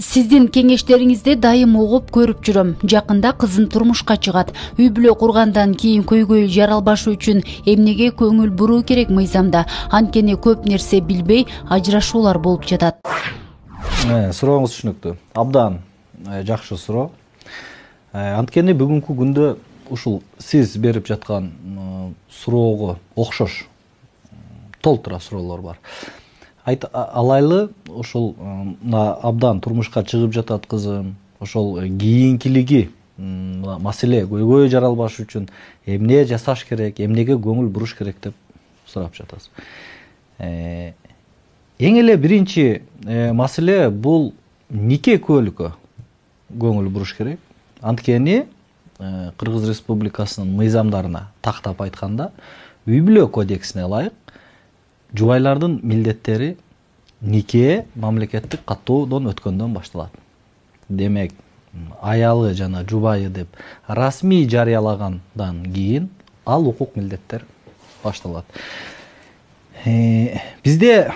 Сиздин кеңештериңизди дайым угуп көрүп жүрөм. Жакында кызым турмушка чыгат. Үй бүлө кургандан кийин көйгөй жаралбашы үчүн эмнеге көңүл буруу керек мыйзамда? Анткени көп нерсе билбей ажырашуулар болуп жатат. Сурооңуз түшүнүктүү. Абдан жакшы суроо. Анткени бүгүнкү күндө ушул сиз берип жаткан суроого окшош толтура суроолор бар. Алайлы ошол абдан турмушка чыгып жатат кызым, ошол кийинкилиги маселе көйгөй жаралбаш үчүн эмне жасаш керек, эмнеге көңүл буруш керек деп сурап жатасыз. Эң эле биринчи маселе бул нике көөлүккө көңүл буруш керек. Анткени Кыргыз Республикасынын мыйзамдарына тактап айтканда, үй бүлө кодексине ылайык жубайлардын милдеттери нике мамлекеттик каттоодон өткөндөн башталат. Демек, аялы жана жубайы деп расмий жарыялагандан кийин ал укук милдеттер башталат. Биздин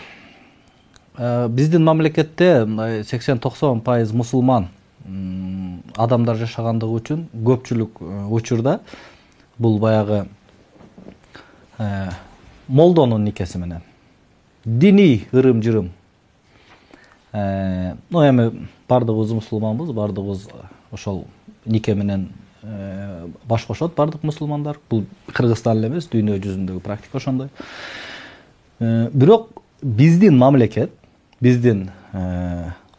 мамлекетте 80-90% мусулман адамдар жашагандыгы үчүн көпчүлүк учурда бул баягы молдонун никеси менен диний ырым-жырым. Эми бардыгыбыз мусулманбыз, бардыгыбыз ошол нике менен баш кошот, бардык мусулмандар. Бул Кыргызстан эле эмес, дүйнө жүзүндөгү практика ошондой. Бирок биздин мамлекет, биздин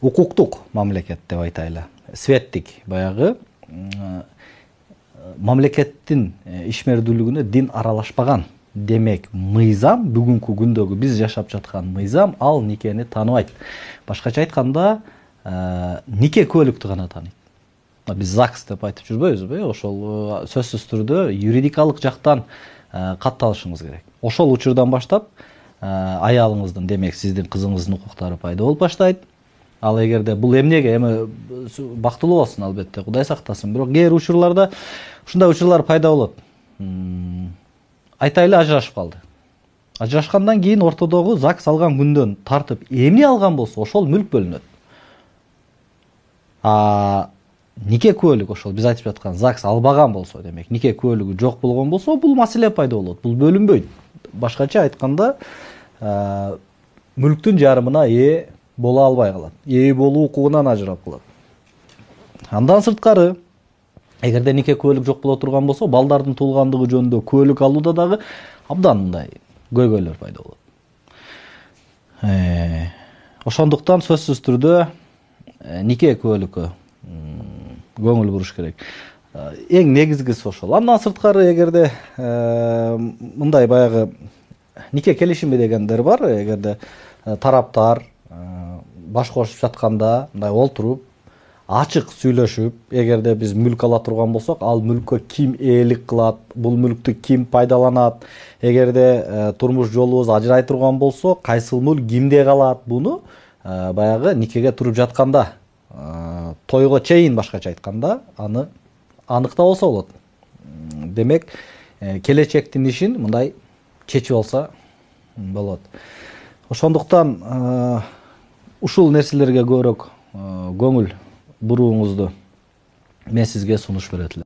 укуктук мамлекет деп айтайлы, светтик баягы мамлекеттин ишмердүүлүгүнө дин аралашпаган. Демек, мыйзам бүгүнкү күндөгү биз жашап жаткан мыйзам ал никени тааныбайт. Башкача айтканда, нике көөлүктү гана тааныйт. Биз ЗАГС деп айтып жүрбөйбүзбү? Ошол сөзсүз түрдө юридикалык жактан катталышыңыз керек. Ошол учурдан баштап аялыңыздын, демек сиздин кызыңыздын укуктары пайда болуп баштайт. Ал эгерде бул эмнеге бактылуу болсун, албетте, Кудай сактасын. Бирок кээ бир учурларда ушундай учурлар пайда болот. Айтайлы, ажырашып калды. Ажырашкандан кийин ортодогу ЗАГС алган күндөн тартып эмне алган болсо ошол мүлк бөлүнөт. Нике көөлүк ошол биз айтып жаткан ЗАГС албаган болсо, демек нике көөлүгү жок болгон болсо, бул маселе пайда болот. Бул бөлүнбөйт. Башкача айтканда, мүлктүн жарымына ээ боло албай калат. Ээ болуу укугунан ажырап калат. Андан сырткары, эгерде нике көөлүк жок боло турган болсо, балдардын туулгандыгы жөнүндө көөлүк алууда дагы абдан мындай көйгөйлөр пайда болот. Ошондуктан сөзсүз түрдө нике көөлүккө көңүл буруш керек. Эң негизгиси ошол. Андан сырткары, эгерде мындай баягы нике келишими дегендер бар, эгерде тараптар баш кошуп жатканда мындай олтуруп ачык сүйлөшүп, эгерде биз мүлк ала турган болсок, ал мүлккө ким ээлик кылат, бул мүлктү ким пайдаланат, эгерде турмуш жолубуз ажырай турган болсо, кайсыл мүлк кимде калат, буну баягы никеге туруп жатканда, тойго чейин, башкача айтканда, аны аныктап алса болот. Демек, келечектин ишин мындай чечип алса болот. Ошондуктан ушул нерселерге көбүрөөк көңүл бурууңузду мен сизге сунуш берет элем.